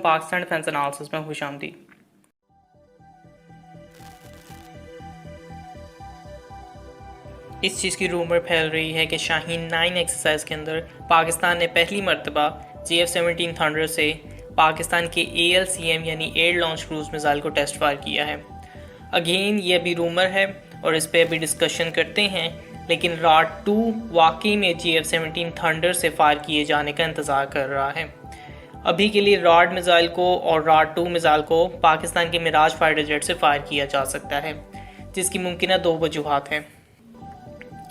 Pakistan defence analysis में खुशामदीद। इस चीज़ की रूमर फैल रही है कि शाहीन 9 एक्सरसाइज के अंदर पाकिस्तान ने पहली मरतबा JF-17 थंडर से पाकिस्तान के ALCM यानी एयर लॉन्च क्रूज मिसाइल को टेस्ट फायर किया है। अगेन ये अभी रूमर है और इस पर अभी डिस्कशन करते हैं, लेकिन राड 2 वाकई में JF-17 थंडर से फायर किए जाने का इंतज़ार कर रहा है। अभी के लिए राड मिसाइल को और राड 2 मिसाइल को पाकिस्तान के मिराज फाइटर जेट से फायर किया जा सकता है, जिसकी मुमकिन 2 वजूहात हैं।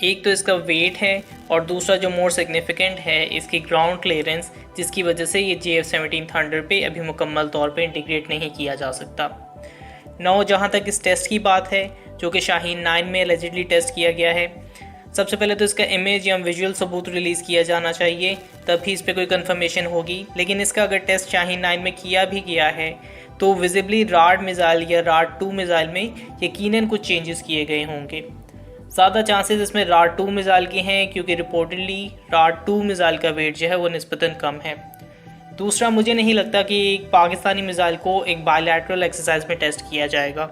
एक तो इसका वेट है और दूसरा जो मोर सिग्निफिकेंट है इसकी ग्राउंड क्लियरेंस, जिसकी वजह से ये JF-17 थंडर पे अभी मुकम्मल तौर पे इंटीग्रेट नहीं किया जा सकता। जहाँ तक इस टेस्ट की बात है जो कि शाहीन 9 में एलिजिडली टेस्ट किया गया है, सबसे पहले तो इसका इमेज या विजुअल सबूत रिलीज़ किया जाना चाहिए, तभी इस पर कोई कंफर्मेशन होगी। लेकिन इसका अगर टेस्ट शाहीन 9 में किया भी गया है तो विजिबली राड मिसाइल या राड 2 मिसाइल में यकीनन कुछ चेंजेस किए गए होंगे। ज़्यादा चांसेस इसमें राड 2 मिसाइल के हैं क्योंकि रिपोर्टेडली राड 2 मिसाइल का वेट जो है वो निस्बतन कम है। दूसरा, मुझे नहीं लगता कि एक पाकिस्तानी मिसाइल को एक बायलैटरल एक्सरसाइज में टेस्ट किया जाएगा।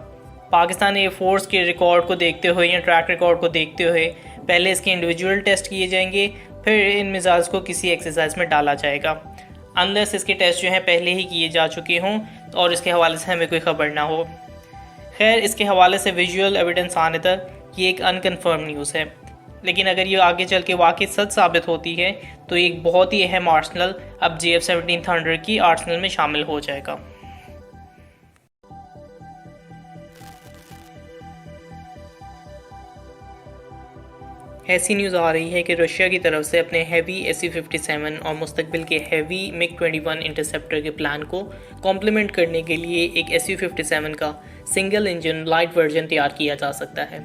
पाकिस्तान एयरफोर्स के रिकॉर्ड को देखते हुए या ट्रैक रिकॉर्ड को देखते हुए पहले इसके इंडिविजुअल टेस्ट किए जाएंगे, फिर इन मिसाइल्स को किसी एक्सरसाइज में डाला जाएगा, अनलेस इसके टेस्ट जो हैं पहले ही किए जा चुके हों और इसके हवाले से हमें कोई खबर ना हो। खैर, इसके हवाले से विजुअल एविडेंस आने तक ये एक अनकन्फर्म न्यूज़ है, लेकिन अगर ये आगे चल के वाकई सच साबित होती है तो एक बहुत ही अहम आर्सनल अब JF-17 थंडर की आर्सनल में शामिल हो जाएगा। ऐसी न्यूज़ आ रही है कि रशिया की तरफ से अपने हैवी SU-57 और मुस्तकबिल के हैवी MiG-21 इंटरसेप्टर के प्लान को कॉम्प्लीमेंट करने के लिए एक SU-57 का सिंगल इंजन लाइट वर्जन तैयार किया जा सकता है।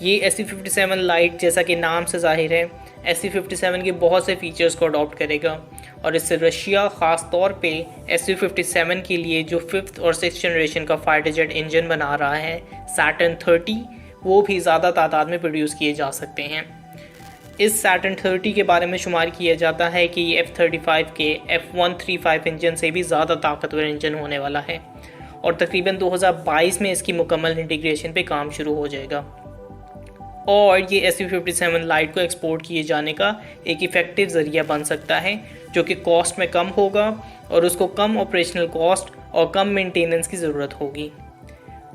ये SU-57 लाइट, जैसा कि नाम से जाहिर है, SU-57 के बहुत से फीचर्स को अडॉप्ट करेगा और इससे रशिया ख़ास तौर पे SU-57 के लिए जो 5th और 6th जनरेशन का फाइटर जेट इंजन बना रहा है सैटर्न 30, वो भी ज़्यादा तादाद में प्रोड्यूस किए जा सकते हैं। इस सैटर्न 30 के बारे में शुमार किया जाता है कि ये F-35 के F-135 इंजन से भी ज़्यादा ताकतवर इंजन होने वाला है और तकरीबन 2022 में इसकी मुकम्मल इंटीग्रेशन पे काम शुरू हो जाएगा और ये SU-57 लाइट को एक्सपोर्ट किए जाने का एक इफ़ेक्टिव ज़रिया बन सकता है जो कि कॉस्ट में कम होगा और उसको कम ऑपरेशनल कॉस्ट और कम मेंटेनेंस की ज़रूरत होगी।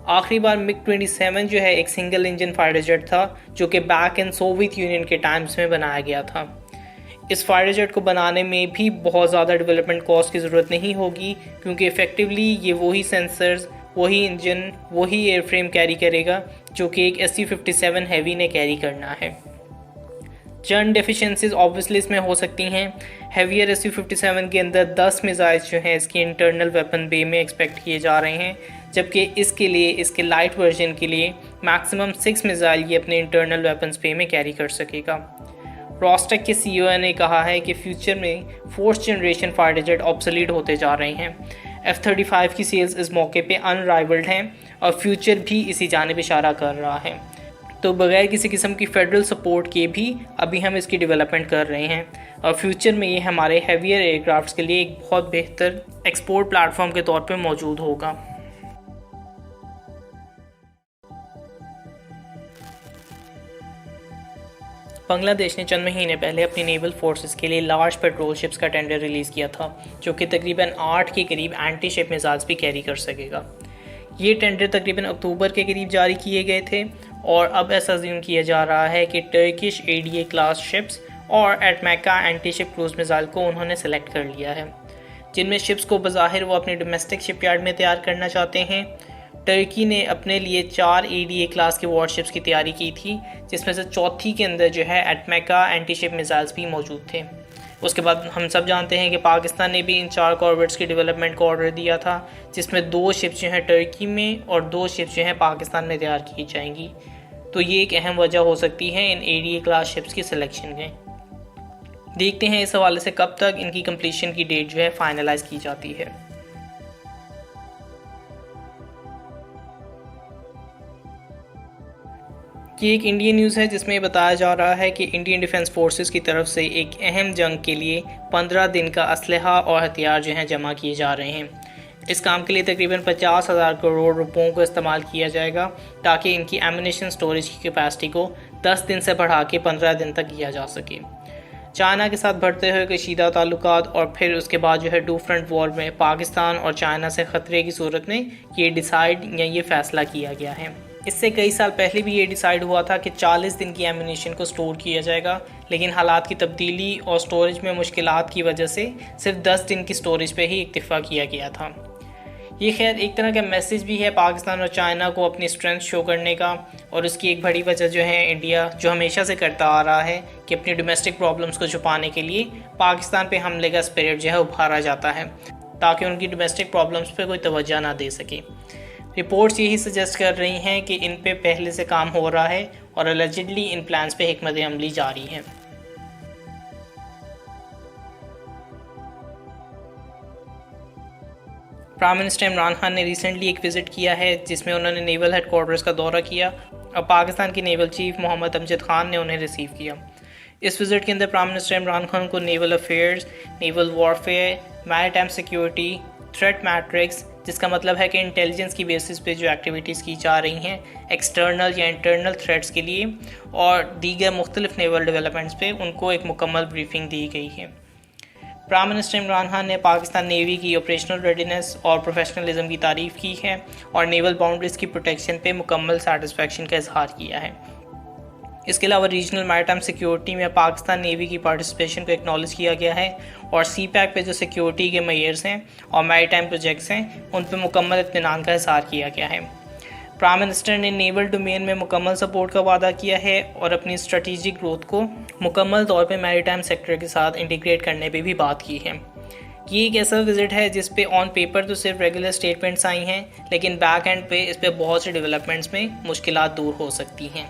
आखिरी बार MiG-27 जो है एक सिंगल इंजन फाइटर जेट था जो कि बैक इन सोवियत यूनियन के टाइम्स में बनाया गया था। इस फाइटर जेट को बनाने में भी बहुत ज़्यादा डेवलपमेंट कॉस्ट की ज़रूरत नहीं होगी क्योंकि इफ़ेक्टिवली ये वही सेंसर्स, वही इंजन, वही एयरफ्रेम कैरी करेगा जो कि एक SU-57 हैवी ने कैरी करना है। चंद डेफिशिएंसीज ऑब्वियसली इसमें हो सकती हैं। हैवियर SU-57 के अंदर 10 मिसाइल्स जो हैं इसके इंटरनल वेपन बे में एक्सपेक्ट किए जा रहे हैं, जबकि इसके लाइट वर्जन के लिए मैक्सिमम 6 मिसाइल ये अपने इंटरनल वेपन्स बे में कैरी कर सकेगा। रॉस्टेक के CEO ने कहा है कि फ्यूचर में 4th generation fighter jet obsolete होते जा रहे हैं। F-35 की सेल्स इस मौके पे अनराइवल्ड हैं और फ्यूचर भी इसी जानिब इशारा कर रहा है। तो बगैर किसी किस्म की फेडरल सपोर्ट के भी अभी हम इसकी डेवलपमेंट कर रहे हैं और फ्यूचर में ये हमारे हैवियर एयरक्राफ्ट्स के लिए एक बहुत बेहतर एक्सपोर्ट प्लेटफॉर्म के तौर पे मौजूद होगा। बांग्लादेश ने चंद महीने पहले अपनी नेवल फोर्सेस के लिए लार्ज पेट्रोल शिप्स का टेंडर रिलीज़ किया था जो कि तकरीबन 8 के करीब एंटी शिप मिसाइल्स भी कैरी कर सकेगा। ये टेंडर तकरीबन अक्टूबर के करीब जारी किए गए थे और अब ऐसा अज्यूम किया जा रहा है कि टर्किश ADA क्लास शिप्स और एटमैका एंटी शिप क्रूज मिसाइल को उन्होंने सेलेक्ट कर लिया है, जिनमें शिप्स को बज़ाहिर वो अपने डोमेस्टिक शिपयार्ड में तैयार करना चाहते हैं। टर्की ने अपने लिए 4 ADA क्लास के वॉरशिप्स की तैयारी की थी, जिसमें से चौथी के अंदर जो है एटमैका एंटी शिप मिसाइल्स भी मौजूद थे। उसके बाद हम सब जानते हैं कि पाकिस्तान ने भी इन 4 कॉर्वेट्स की डेवलपमेंट को ऑर्डर दिया था, जिसमें 2 शिप्स जो हैं टर्की में और 2 शिप्स जो हैं पाकिस्तान में तैयार की जाएंगी। तो ये एक अहम वजह हो सकती है इन ADA क्लास शिप्स की सिलेक्शन में। देखते हैं इस हवाले से कब तक इनकी कंप्लीशन की डेट जो है फाइनलाइज की जाती है। ये एक इंडियन न्यूज़ है जिसमें बताया जा रहा है कि इंडियन डिफेंस फोर्सेस की तरफ से एक अहम जंग के लिए 15 दिन का असलहा और हथियार जो हैं जमा किए जा रहे हैं। इस काम के लिए तकरीबन 50,000 करोड़ रुपयों को इस्तेमाल किया जाएगा ताकि इनकी एमुनेशन स्टोरेज की कैपेसिटी को 10 दिन से बढ़ा के 15 दिन तक किया जा सके। चाइना के साथ बढ़ते हुए कशीदा ताल्लुकात और फिर उसके बाद जो है टू फ्रंट वॉर में पाकिस्तान और चाइना से ख़तरे की सूरत में ये डिसाइड या ये फ़ैसला किया गया है। इससे कई साल पहले भी ये डिसाइड हुआ था कि 40 दिन की एमुनेशन को स्टोर किया जाएगा, लेकिन हालात की तब्दीली और स्टोरेज में मुश्किलात की वजह से सिर्फ 10 दिन की स्टोरेज पे ही इक्तिफा किया गया था। ये खैर एक तरह का मैसेज भी है पाकिस्तान और चाइना को अपनी स्ट्रेंथ शो करने का, और उसकी एक बड़ी वजह जो है इंडिया जो हमेशा से करता आ रहा है कि अपनी डोमेस्टिक प्रॉब्लम्स को छुपाने के लिए पाकिस्तान पे हमले का स्पिरिट जो है उभारा जाता है ताकि उनकी डोमेस्टिक प्रॉब्लम्स पे कोई तवज्जो ना दे सके। रिपोर्ट्स यही सजेस्ट कर रही हैं कि इन पे पहले से काम हो रहा है और अलेजिडली इन प्लान्स पे हिकमत अमली जारी है। प्राइम मिनिस्टर इमरान खान ने रिसेंटली एक विज़िट किया है जिसमें उन्होंने नेवल हेडक्वार्टर्स का दौरा किया और पाकिस्तान के नेवल चीफ मोहम्मद अमजद खान ने उन्हें रिसीव किया। इस विज़िट के अंदर प्राइम मिनिस्टर इमरान खान को naval affairs, naval warfare, maritime security, threat matrix, जिसका मतलब है कि इंटेलिजेंस की बेसिस पे जो एक्टिविटीज़ की जा रही हैं एक्सटर्नल या इंटरनल थ्रेट्स के लिए और दीगर मुख्तलिफ नेवल डेवलपमेंट्स पे उनको एक मुकम्मल ब्रीफिंग दी गई है। प्राइम मिनिस्टर इमरान खान ने पाकिस्तान नेवी की ऑपरेशनल रेडीनेस और प्रोफेशनलिज्म की तारीफ़ की है और नेवल बाउंड्रीज़ की प्रोटेक्शन पे मुकम्मल सेटिस्फेक्शन का इजहार किया है। इसके अलावा रीजनल मैरीटाइम सिक्योरिटी में पाकिस्तान नेवी की पार्टिसिपेशन को एक्नॉलेज किया गया है और CPAC पे जो सिक्योरिटी के मेयर्स हैं और मैरीटाइम प्रोजेक्ट्स हैं उन पर मुकम्मल इत्मीनान का इजहार किया गया है। प्राइम मिनिस्टर ने नेवल डोमेन में मुकम्मल सपोर्ट का वादा किया है और अपनी स्ट्रेटेजिक ग्रोथ को मुकम्मल तौर पे मैरीटाइम सेक्टर के साथ इंटीग्रेट करने पे भी बात की है। ये एक ऐसा विज़िट है जिस पे ऑन पेपर तो सिर्फ रेगुलर स्टेटमेंट्स आई हैं, लेकिन बैक एंड पे इस पे बहुत से डेवलपमेंट्स में मुश्किलात दूर हो सकती हैं।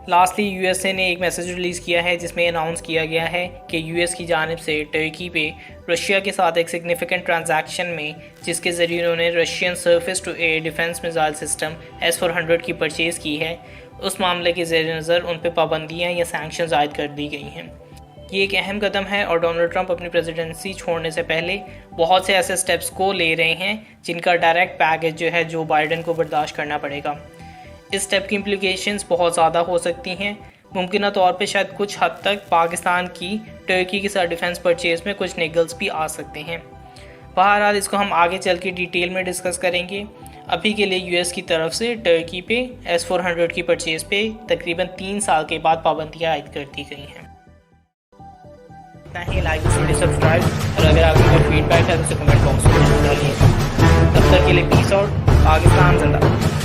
लास्टली USA ने एक मैसेज रिलीज़ किया है जिसमें अनाउंस किया गया है कि US की जानिब से टर्की पे रशिया के साथ एक सिग्निफिकेंट ट्रांजैक्शन में जिसके ज़रिए उन्होंने Russian surface to air defence missile system S-400 की परचेज़ की है, उस मामले के ज़ेर नज़र उन पर पाबंदियाँ या सैंक्शंस आयद कर दी गई हैं। ये एक अहम कदम है और डोनाल्ड ट्रंप अपनी प्रेसिडेंसी छोड़ने से पहले बहुत से ऐसे स्टेप्स को ले रहे हैं जिनका डायरेक्ट पैकेज जो है जो बाइडेन को बर्दाश्त करना पड़ेगा। इस स्टेप की इम्प्लीकेशंस बहुत ज़्यादा हो सकती हैं। मुमकिन तौर पे शायद कुछ हद तक पाकिस्तान की टर्की के साथ डिफेंस परचेज़ में कुछ निगल्स भी आ सकते हैं। बहरहाल इसको हम आगे चल के डिटेल में डिस्कस करेंगे। अभी के लिए US की तरफ से टर्की पे S-400 की परचेज़ पे तकरीबन 3 साल के बाद पाबंदियाँ आयद कर दी गई हैं। इतना ही, लाइक वीडियो सब्सक्राइब और अगर आपकी कोई फीडबैक है तो उसे कमेंट बॉक्स में डालिए। तब तक के लिए पीस आउट, पाकिस्तान जिंदाबाद।